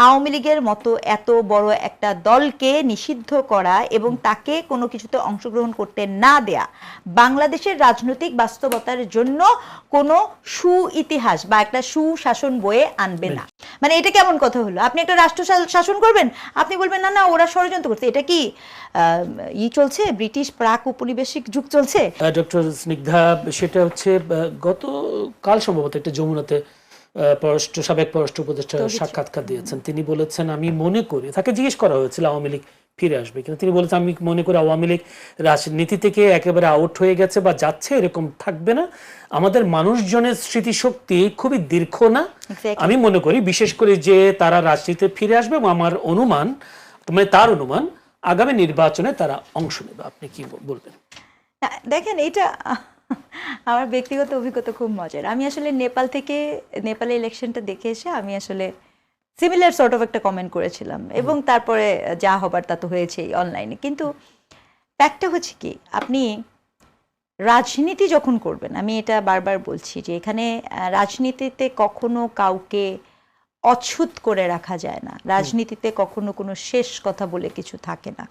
আওয়ামী লীগের মতো এত বড় একটা দলকে নিষিদ্ধ করা এবং তাকে কোনো কিছুতে অংশগ্রহণ করতে না দেয়া বাংলাদেশের রাজনৈতিক বাস্তবতার জন্য কোনো ইতিহাস বা একটা সুশাসন বয়ে আনবে না। মানে এটা কেমন কথা হলো? আপনি একটা রাষ্ট্র শাসন করবেন, আপনি বলবেন না না ওরা ষড়যন্ত্র করছে। এটা কি চলছে? ব্রিটিশ প্রাক উপনিবেশিক যুগ চলছে? ডক্টর স্নিগ্ধা, সেটা হচ্ছে গতকাল সম্ভবত একটা যমুনাতে সাবেক পররাষ্ট্র উপদেষ্টা সাক্ষাৎকার দিয়েছেন। তিনি বলেছেন, আমি মনে করি, তাকে জিজ্ঞেস করা হয়েছিল আওয়ামী লীগ ফিরে আসবে কিনা, তিনি বলেছেন আমি মনে করি আওয়ামী লীগ রাজনীতি থেকে একেবারে আউট হয়ে গেছে বা যাচ্ছে, এরকম থাকবে না। আমাদের মানুষজনের স্মৃতিশক্তি খুবই দীর্ঘ না, আমি মনে করি বিশেষ করে যে তারা রাজনীতিতে ফিরে আসবে এবং আমার অনুমান, মানে তার অনুমান আগামী নির্বাচনে তারা অংশ নেবে। আপনি কি বলবেন? দেখেন, এটা আমার ব্যক্তিগত অভিজ্ঞতা খুব মজার। আমি আসলে নেপালে ইলেকশনটা দেখে এসে আমি আসলে সিমিলার সর্ট অফ একটা কমেন্ট করেছিলাম এবং তারপরে যা হবার তা তো হয়েছেই অনলাইনে। কিন্তু ফ্যাক্টটা হচ্ছে কি, আপনি রাজনীতি যখন করবেন, আমি এটা বারবার বলছি যে এখানে রাজনীতিতে কখনো কাউকে অছুত করে রাখা যায় না। রাজনীতিতে কখনো কোনো শেষ কথা বলে কিছু থাকে না।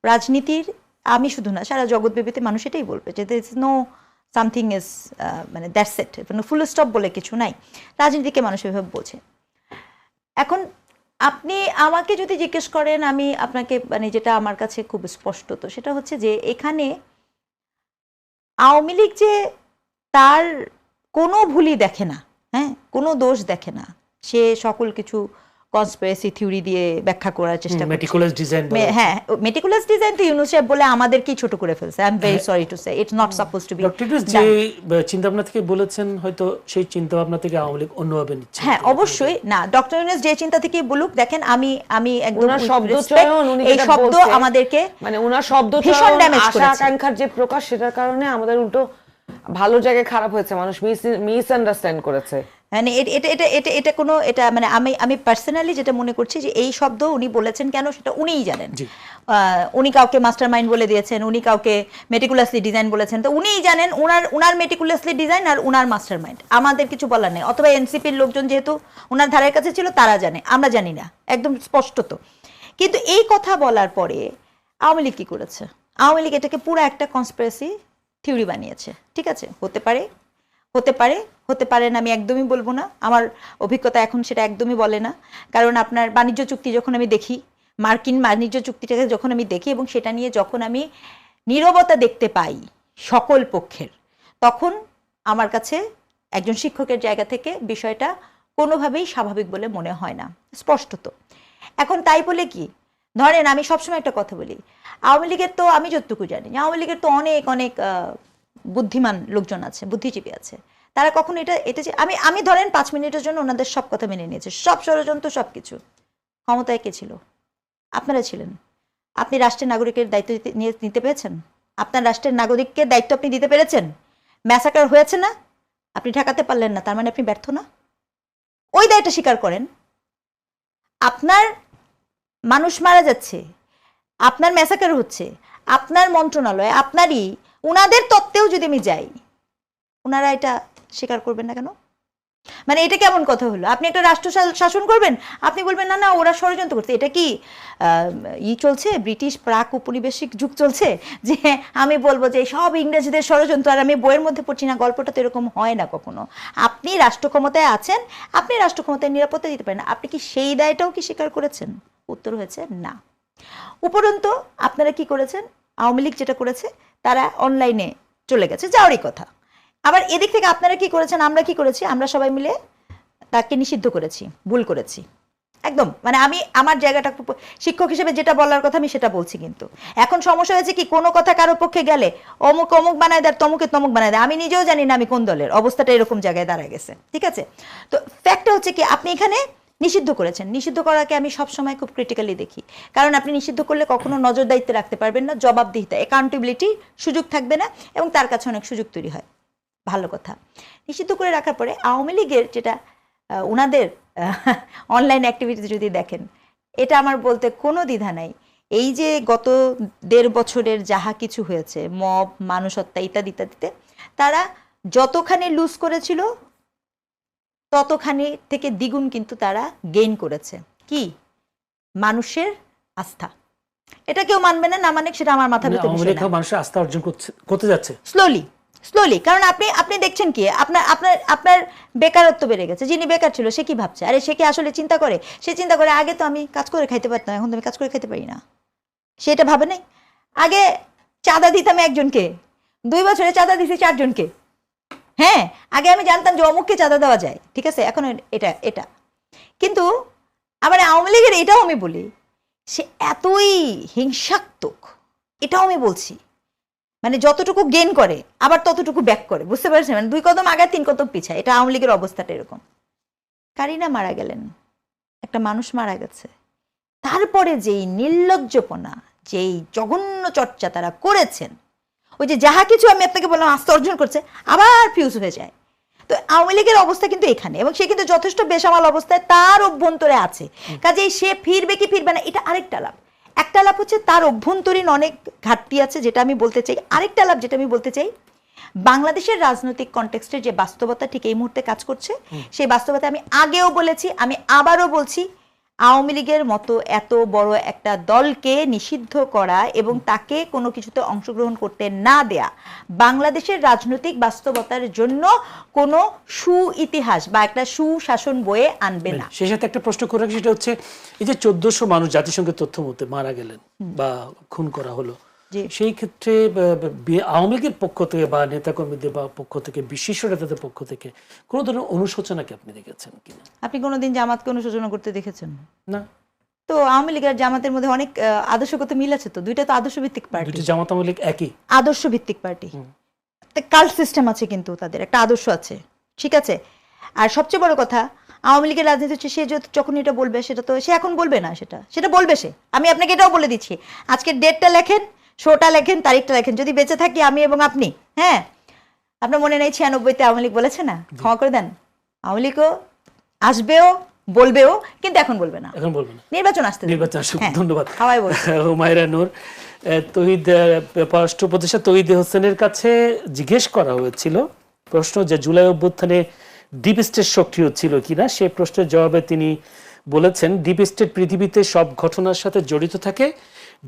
রাজনীতির, আমি শুধু না, সারা জগৎব্যাপীতে মানুষ এটাই বলবে যে there is no something is মানে দ্যাটস ইট, ফুল স্টপ বলে কিছু নাই। রাজনীতিকে মানুষ এভাবে বোঝে। এখন আপনি আমাকে যদি জিজ্ঞেস করেন, আমি আপনাকে মানে যেটা আমার কাছে খুব স্পষ্ট, তো সেটা হচ্ছে যে এখানে আওয়ামী লীগ যে তার কোনো ভুলই দেখে না, হ্যাঁ, কোনো দোষ দেখে না, সে সকল কিছু কনস্পিরেসি থিওরি দিয়ে ব্যাখ্যা করার চেষ্টা করে। মেটিকুলাস ডিজাইন, হ্যাঁ, মেটিকুলাস ডিজাইন তো ইউনূস সাহেব বলে আমাদেরকেই ছোট করে ফেলছে। I am very sorry to say it's not suppose to be. Doctor Yunus যে চিন্তাভাবনা থেকে বলেছেন, হয়তো সেই চিন্তাভাবনা থেকে আওয়ামী লীগ অন্যভাবে নিচ্ছে। হ্যাঁ, অবশ্যই না, ডক্টর ইউনূস যে চিন্তা থেকে বলুক, দেখেন আমি একদম ওনার শব্দচয়ন, উনি এই শব্দ আমাদেরকে মানে ওনার শব্দচয়ন, আশা আকাঙ্ক্ষার যে প্রকাশ, সেটার কারণে আমাদের উল্টো ভালো জায়গায় খারাপ হয়েছে, মানুষ মিসআন্ডারস্ট্যান্ড করেছে। মানে এটা কোনো, এটা মানে আমি পার্সোনালি যেটা মনে করছি যে এই শব্দ উনি বলেছেন কেন সেটা উনিই জানেন। উনি কাউকে মাস্টার মাইন্ড বলে দিয়েছেন, উনি কাউকে মেটিকুলাসলি ডিজাইন বলেছেন, তো উনিই জানেন উনার মেটিকুলাসলি ডিজাইন আর উনার মাস্টার মাইন্ড, আমাদের কিছু বলার নেই। অথবা এনসিপির লোকজন যেহেতু উনার ধারের কাছে ছিল তারা জানে, আমরা জানি না, একদম স্পষ্টত। কিন্তু এই কথা বলার পরে আওয়ামী লীগ কি করেছে? আওয়ামী লীগ এটাকে পুরো একটা কনস্পিরেসি থিওরি বানিয়েছে। ঠিক আছে, হতে পারে না, আমি একদমই বলবো না, আমার অভিজ্ঞতা এখন সেটা একদমই বলে না। কারণ আপনার বাণিজ্য চুক্তি যখন আমি দেখি, মার্কিন বাণিজ্য চুক্তিটাকে যখন আমি দেখি এবং সেটা নিয়ে যখন আমি নীরবতা দেখতে পাই সকল পক্ষের, তখন আমার কাছে একজন শিক্ষকের জায়গা থেকে বিষয়টা কোনোভাবেই স্বাভাবিক বলে মনে হয় না, স্পষ্টত। এখন তাই বলে কি, ধরেন আমি সবসময় একটা কথা বলি, আওয়ামী লীগের তো, আমি যতটুকু জানি, আওয়ামী লীগের তো অনেক অনেক বুদ্ধিমান লোকজন আছে, বুদ্ধিজীবী আছে, তারা কখনো এটা যে আমি ধরেন 5 মিনিটের জন্য ওনাদের সব কথা মেনে নিয়েছে, সব ষড়যন্ত্র সব কিছু। ক্ষমতায় কে ছিল? আপনারা ছিলেন। আপনি রাষ্ট্রের নাগরিকের দায়িত্ব নিতে পেরেছেন? আপনার রাষ্ট্রের নাগরিককে দায়িত্ব আপনি দিতে পেরেছেন? ম্যাসাকার হয়েছে না, আপনি ঠেকাতে পারলেন না, তার মানে আপনি ব্যর্থ না? ওই দায়টা স্বীকার করেন। আপনার মানুষ মারা যাচ্ছে, আপনার ম্যাসাকার হচ্ছে, আপনার মন্ত্রণালয়, আপনারই, উনাদের তত্ত্বেও যদি আমি যাই, ওনারা এটা স্বীকার করবেন না কেন? মানে এটা কেমন কথা হলো? আপনি একটা রাষ্ট্র শাসন করবেন, আপনি বলবেন না না ওরা ষড়যন্ত্র করছে। এটা কি চলছে? ব্রিটিশ প্রাক উপনিবেশিক যুগ চলছে যে আমি বলবো যে সব ইংরেজদের ষড়যন্ত্র, আর আমি বইয়ের মধ্যে পড়ছি না, গল্পটা তো এরকম হয় না কখনো। আপনি রাষ্ট্র ক্ষমতায় আছেন, আপনি রাষ্ট্র ক্ষমতায় নিরাপত্তা দিতে পারেন, আপনি কি সেই দায়টাও কি স্বীকার করেছেন? উত্তর হয়েছে না। উপরন্তু আপনারা কি করেছেন? আওয়ামী লীগ যেটা করেছে, তারা অনলাইনে চলে গেছে, যাওয়ারই কথা। আবার এদিক থেকে আপনারা কি করেছেন, আমরা কি করেছি, আমরা সবাই মিলে তাকে নিষিদ্ধ করেছি, ভুল করেছি একদম। মানে আমি আমার জায়গাটা শিক্ষক হিসেবে যেটা বলার কথা আমি সেটা বলছি। কিন্তু এখন সমস্যা হয়েছে কি, কোনো কথা কারো পক্ষে গেলে অমুক অমুক বানায় দেয়, তমুকে তমুক বানায় দেয়। আমি নিজেও জানি না আমি কোন দলের, অবস্থাটা এরকম জায়গায় দাঁড়ায় গেছে। ঠিক আছে, তো ফ্যাক্টটা হচ্ছে কি, আপনি এখানে নিষিদ্ধ করেছেন। নিষিদ্ধ করাকে আমি সবসময় খুব ক্রিটিক্যালি দেখি, কারণ আপনি নিষিদ্ধ করলে কখনো নজরদারিতে রাখতে পারবেন না, জবাবদিহিতা, অ্যাকাউন্টেবিলিটি সুযোগ থাকবে না, এবং তার কাছে অনেক সুযোগ তৈরি হয়। ভালো কথা, নিষিদ্ধ করে রাখার পরে আওয়ামী লীগের যেটা ওনাদের অনলাইন অ্যাক্টিভিটি যদি দেখেন, এটা আমার বলতে কোনো দ্বিধা নাই। এই যে গত 1.5 বছরের যাহা কিছু হয়েছে, মব, মানুষ হত্যা ইত্যাদি ইত্যাদিতে, তারা যতখানি লুজ করেছিল ততখানি থেকে দ্বিগুণ কিন্তু তারা গেইন করেছে। কি মানুষের আস্থা। এটা কেউ মানবে না, না মানে সেটা আমার মাথার ভিতরে বিষয় না। মানুষের আস্থা অর্জন করতে যাচ্ছে স্লোলি। কারণ আপনি দেখছেন কি, আপনার বেকারত্ব বেড়ে গেছে। যিনি বেকার ছিল সে কি ভাবছে? আরে সে কি আসলে চিন্তা করে? সে চিন্তা করে আগে তো আমি কাজ করে খাইতে পারতাম, এখন তো আমি কাজ করে খাইতে পারি না। সেটা ভাবে নাই। আগে চাঁদা দিতাম একজনকে, 2 বছরে চাঁদা দিছি 4 জনকে। হ্যাঁ, আগে আমি জানতাম যে অমুককে চাঁদা দেওয়া যায়, ঠিক আছে, এখন এটা। কিন্তু আবার আওয়ামী লীগের এটাও আমি বলি, সে এতই হিংসাত্মক, এটাও আমি বলছি, মানে যতটুকু গেইন করে আবার ততটুকু ব্যাক করে, বুঝতে পারছেন? মানে 2 কদম আগে 3 কদম পিছায়। এটা আওয়ামী লীগের অবস্থাটা এরকম। কারিনা মারা গেলেন, একটা মানুষ মারা গেছে, তারপরে যেই নির্লজ্জপনা, যেই জঘন্য চর্চা তারা করেছেন, ওই যে যাহা কিছু আমি আপনাকে বললাম আস্থা অর্জন করছে, আবার ফিউজ হয়ে যায়। তো আওয়ামী লীগের অবস্থা কিন্তু এখানে, এবং সে কিন্তু যথেষ্ট বেসামাল অবস্থায় তার অভ্যন্তরে আছে। কাজেই সে ফিরবে কি ফিরবে না, এটা আরেকটা লাভ। একটা লাভ হচ্ছে তার অভ্যন্তরীণ অনেক ঘাটতি আছে, যেটা আমি বলতে চাই। আরেকটা লাভ যেটা আমি বলতে চাই, বাংলাদেশের রাজনৈতিক কনটেক্সটের যে বাস্তবতা ঠিক এই মুহূর্তে কাজ করছে, সেই বাস্তবতা আমি আগেও বলেছি, আমি আবারও বলছি, আওয়ামী লীগের মতো এত বড় একটা দলকে নিষিদ্ধ করা এবং তাকে কোনো কিছুতে অংশগ্রহণ করতে না দেয়া বাংলাদেশের রাজনৈতিক বাস্তবতার জন্য কোনো ইতিহাস বা একটা সুশাসন বয়ে আনবে না। সেই সাথে একটা প্রশ্ন করে রাখি, সেটা হচ্ছে এই যে 1400 মানুষ জাতিসংঘের তথ্য মতে মারা গেলেন বা খুন করা হলো, সেই ক্ষেত্রে আওয়ামী লীগের পক্ষ থেকে বা নেতাকর্মীদের বা পক্ষ থেকে, বিশিষ্ট নেতাদের পক্ষ থেকে কোনো ধরনের অনুশোচনা কি আপনি দেখেছেন কিনা? আপনি কোনোদিন জামাতকে অনুশোচনা করতে দেখেছেন? না। তো আওয়ামী লীগ আর জামাতের মধ্যে অনেক আদর্শগত মিল আছে, তো দুইটা তো আদর্শ ভিত্তিক পার্টি। দুইটা জামাত আওয়ামী লীগ একই আদর্শ ভিত্তিক পার্টি, কাল্ট সিস্টেম আছে, কিন্তু তাদের একটা আদর্শ আছে, ঠিক আছে। আর সবচেয়ে বড় কথা, আওয়ামী লীগের রাজনীতি হচ্ছে, সে যখন এটা বলবে সেটা তো সে এখন বলবে না, সেটা বলবে সে। আমি আপনাকে এটাও বলে দিচ্ছি, আজকের ডেটটা লেখেন, শোটা লেখেন, তারিখটা লেখেন, যদি বেঁচে থাকি আমি এবং আপনি। হ্যাঁ, আপনার মনে নেই 96-তে আওয়ামী লীগ বলেছে না, ক্ষমা করে দেন, আওয়ামী লীগও আসবেও বলবেও, কিন্তু এখন বলবে না, নির্বাচন আসতে। ধন্যবাদ। হাওয়াই বলছে হুমায়রা নূর। তৌহিদ, পররাষ্ট্র উপদেষ্টা তৌহিদ হোসেনের কাছে জিজ্ঞেস করা হয়েছিল প্রশ্ন যে জুলাই অভ্যুত্থানে ডিপ স্টেট সক্রিয় ছিল কিনা। সেই প্রশ্নের জবাবে তিনি বলেছেন, ডিপ স্টেট পৃথিবীতে সব ঘটনার সাথে জড়িত থাকে,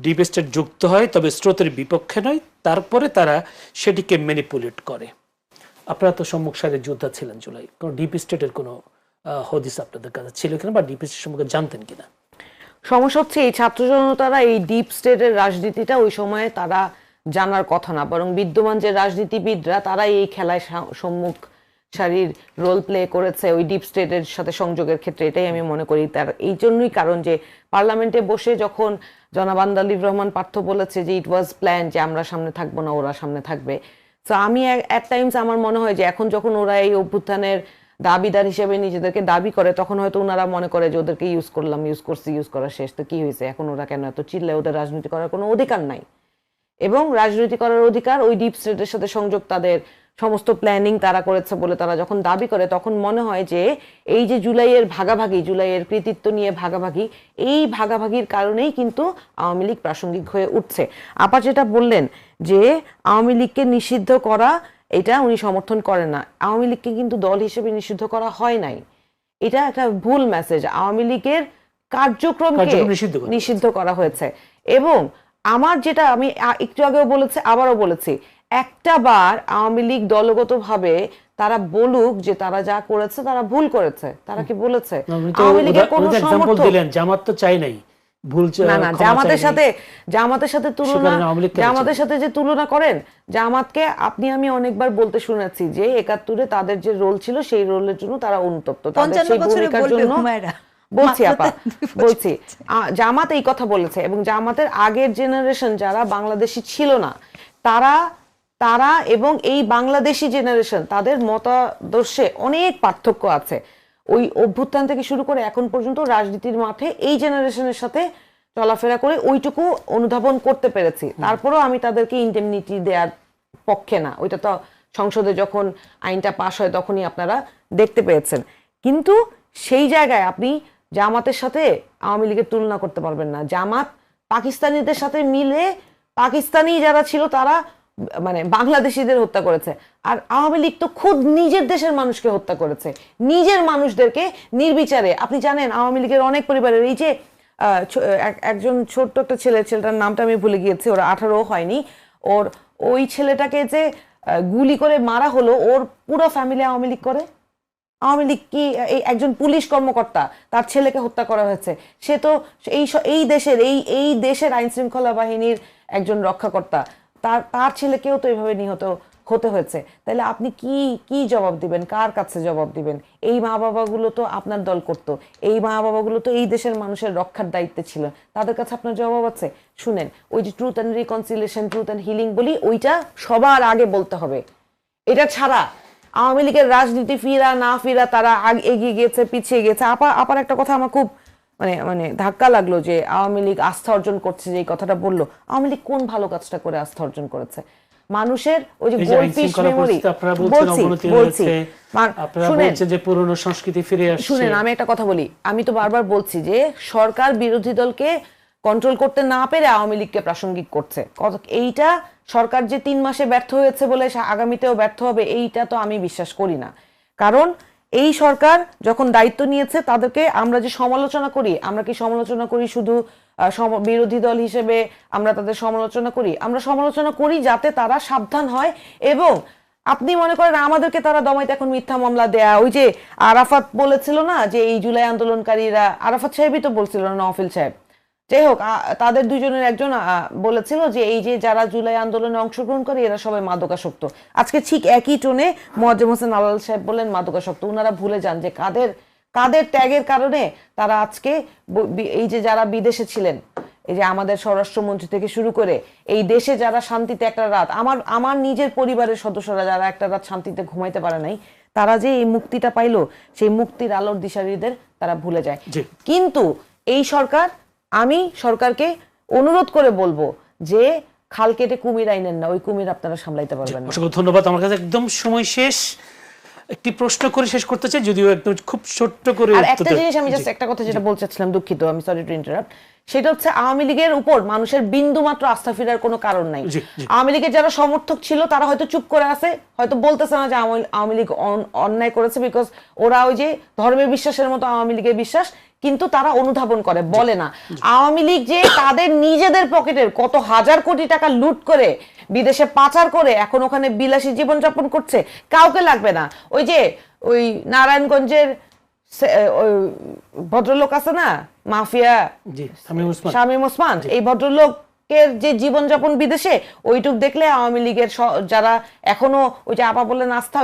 ডিপ স্টেট যুক্ত হয় তবে স্রোতের বিপক্ষে নয়, তারপরে তারা সেটিকে ম্যানিপুলেট করে। আপনারা তো সম্মুখ সারির যোদ্ধা ছিলেন জুলাই, কোনো ডিপ স্টেটের কোনো হদিস আপনাদের কাছে ছিল কিনা বা ডিপ স্টেট সম্পর্কে জানতেন কিনা? সমস্যা হচ্ছে এই ছাত্র জনতারা এই ডিপ স্টেটের রাজনীতিটা ওই সময়ে তারা জানার কথা না, বরং বিদ্যমান যে রাজনীতিবিদরা তারা এই খেলায় সম্মুখ সারির রোল প্লে করেছে ওই ডিপ স্টেটের সাথে সংযোগের ক্ষেত্রে। এটাই আমি মনে করি। তার এই জন্যই কারণ যে পার্লামেন্টে বসে যখন জনাব আন্দালিব রহমান পার্থ বলেছে যে ইট ওয়াজ প্ল্যান, যে আমরা সামনে থাকবো না, ওরা সামনে থাকবে। তো আমি অ্যাট টাইমস আমার মনে হয় যে এখন যখন ওরা এই অভ্যুত্থানের দাবিদার হিসেবে নিজেদেরকে দাবি করে, তখন হয়তো ওনারা মনে করে যে ওদেরকে ইউজ করা শেষ, তো কি হয়েছে, এখন ওরা কেন এত চিল্লায়, ওদের রাজনীতি করার কোনো অধিকার নাই। এবং রাজনীতি করার অধিকার ওই ডিপ স্টেটের সাথে সংযোগ, তাদের সমস্ত প্ল্যানিং তারা করেছে বলে তারা যখন দাবি করে, তখন মনে হয় যে এই যে জুলাইয়ের ভাগাভাগি, জুলাইয়ের কৃতিত্ব নিয়ে ভাগাভাগি, এই ভাগাভাগির কারণেই কিন্তু আওয়ামী লীগ প্রাসঙ্গিক হয়ে উঠছে। আপা যেটা বললেন যে আওয়ামী লীগকে নিষিদ্ধ করা, এটা উনি সমর্থন করেন না। আওয়ামী লীগকে কিন্তু দল হিসেবে নিষিদ্ধ করা হয় নাই, এটা একটা ভুল মেসেজ। আওয়ামী লীগের কার্যক্রমকে নিষিদ্ধ করা হয়েছে। এবং আমার যেটা আমি একটু আগেও বলেছি, আবারও বলেছি, একটা বার আওয়ামী লীগ দলগতভাবে তারা বলুক যে তারা যা করেছে তারা ভুল করেছে, তারা কি বলেছে? আওয়ামী লীগের কোনো সমর্থক দিলেন, জামাত তো চাই নাই ভুল, না না, জামাতের সাথে যে তুলনা করেন, জামাতকে আপনি আমি অনেকবার বলতে শুনেছি যে 71-এ তাদের যে রোল ছিল সেই রোলের জন্য তারা অনুতপ্ত, তাদের সেই ভূমিকার জন্য বলছি আপা, বলছি জামাত এই কথা বলেছে। এবং জামাতের আগের জেনারেশন যারা বাংলাদেশি ছিল না, তারা এবং এই বাংলাদেশি জেনারেশন, তাদের মতাদর্শে অনেক পার্থক্য আছে। ওই অভ্যুত্থান থেকে শুরু করে এখন পর্যন্ত রাজনীতির মাঠে এই জেনারেশনের সাথে চলাফেরা করে ওইটুকু অনুধাবন করতে পেরেছি। তারপরেও আমি তাদেরকে ইন্ডেমনিটি দেওয়ার পক্ষে না। ওইটা তো সংসদে যখন আইনটা পাশ হয় তখনই আপনারা দেখতে পেয়েছেন। কিন্তু সেই জায়গায় আপনি জামাতের সাথে আওয়ামী লীগের তুলনা করতে পারবেন না। জামাত পাকিস্তানিদের সাথে মিলে, পাকিস্তানি যারা ছিল তারা মানে বাংলাদেশিদের হত্যা করেছে, আর আওয়ামী লীগ তো খুদ নিজের দেশের মানুষকে হত্যা করেছে, নিজের মানুষদেরকে নির্বিচারে। আপনি জানেন আওয়ামী লীগের অনেক পরিবারের এই যে একজন ছোট্ট একটা ছেলেটার নামটা আমি ভুলে গিয়েছি, ওর 18 হয়নি, ওই ছেলেটাকে যে গুলি করে মারা হলো, ওর পুরো ফ্যামিলি আওয়ামী লীগ করে। আওয়ামী লীগ কি একজন পুলিশ কর্মকর্তা, তার ছেলেকে হত্যা করা হয়েছে, সে তো এই দেশের আইন শৃঙ্খলা বাহিনীর একজন রক্ষাকর্তা, তার ছেলেকেও তো এইভাবে নিহত হতে হয়েছে। তাহলে আপনি কি জবাব দিবেন, কার কাছে জবাব দিবেন? এই মা বাবাগুলো তো আপনার দল করতো, এই মা বাবাগুলো তো এই দেশের মানুষের রক্ষার দায়িত্বে ছিল, তাদের কাছে আপনার জবাব আছে? শুনেন, ওই যে truth and reconciliation, truth and healing বলি, ওইটা সবার আগে বলতে হবে। এটা ছাড়া আওয়ামী লীগের রাজনীতি ফিরা না ফিরা তারা এগিয়ে গেছে, পিছিয়ে গেছে। আপার একটা কথা আমার খুব মানে ধাক্কা লাগলো যে আওয়ামী লীগ আস্থা অর্জন করছে, যে এই কথাটা বললো। আওয়ামী লীগ কোন ভালো কাজটা করে আস্থা অর্জন করেছে? মানুষের ওই যে গোল্ডফিশ মেমোরি, পুরনো সংস্কৃতি ফিরে আসছে। শুনেন, আমি একটা কথা বলি, আমি তো বারবার বলছি যে সরকার বিরোধী দলকে কন্ট্রোল করতে না পেরে আওয়ামী লীগকে প্রাসঙ্গিক করছে। এইটা সরকার যে 3 মাসে ব্যর্থ হয়েছে বলে আগামীতেও ব্যর্থ হবে, এইটা তো আমি বিশ্বাস করি না। কারণ এই সরকার যখন দায়িত্ব নিয়েছে, তাদেরকে আমরা যে সমালোচনা করি, আমরা কি সমালোচনা করি শুধু বিরোধী দল হিসেবে আমরা তাদের সমালোচনা করি? আমরা সমালোচনা করি যাতে তারা সাবধান হয়। এবং আপনি মনে করেন আমাদেরকে তারা দমাইতে এখন মিথ্যা মামলা দেয়া, ওই যে আরাফাত বলেছিল না যে এই জুলাই আন্দোলনকারীরা, আরাফাত সাহেবই তো বলছিল না, নওফিল সাহেব, যাই হোক, তাদের দুজনের একজন বলেছিল যে এই যে যারা জুলাই আন্দোলনে অংশগ্রহণ করে এরা সবাই মাদকাসক্ত। আজকে ঠিক একই টোনে মোয়াজ্জেম হোসেন আলাল সাহেব বললেন মাদকাসক্ত। ওনারা ভুলে যান যে কাদের ত্যাগের কারণে তারা আজকে এই যে যারা বিদেশে ছিলেন, এই যে আমাদের স্বরাষ্ট্রমন্ত্রী থেকে শুরু করে এই দেশে যারা শান্তিতে একটা রাত, আমার নিজের পরিবারের সদস্যরা যারা একটা রাত শান্তিতে ঘুমাইতে পারে নাই, তারা যে এই মুক্তিটা পাইলো, সেই মুক্তির আলোর দিশারিদের তারা ভুলে যায়। কিন্তু এই সরকার, আমি সরকারকে অনুরোধ করে বলবো যে খাল কেটে কুমির আইনেন না, ওই কুমির আপনারা সামলাইতে পারবেন না। অসংখ্য ধন্যবাদ। আমার কাছে একদম সময় শেষ, একটি প্রশ্ন করে শেষ করতে চাই, যদিও একদম খুব ছোট্ট করে। আর একটা জিনিস আমি জাস্ট একটা কথা যেটা বলতে চাচ্ছিলাম, দুঃখিত, আমি সরি টু ইন্টারাপ্ট, সেটা হচ্ছে আওয়ামী লীগের উপর মানুষের বিন্দু মাত্র আস্থা ফেরার কোনো কারণ নাই। আওয়ামী লীগের যারা সমর্থক ছিল তারা হয়তো চুপ করে আছে, হয়তো বলতেছে না যে আওয়ামী লীগ অন্যায় করেছে, বিকজ ওরা ওই যে ধর্মের বিশ্বাসের মতো আওয়ামী লীগের বিশ্বাস, কিন্তু তারা অনুধাবন করে, বলে না। আওয়ামী লীগ যে তাদের নিজেদের পকেটের কত হাজার কোটি টাকা লুট করে বিদেশে পাচার করে এখন ওখানে বিলাসী জীবনযাপন করছে, কাউকে লাগবে না। ওই নারায়ণগঞ্জের ভদ্রলোক আছে না, মাফিয়া শামীম ওসমান, এই ভদ্রলোকের যে জীবনযাপন বিদেশে, ওইটুক দেখলে আওয়ামী লীগের যারা এখনো ওই যে আপা বললেন আস্থা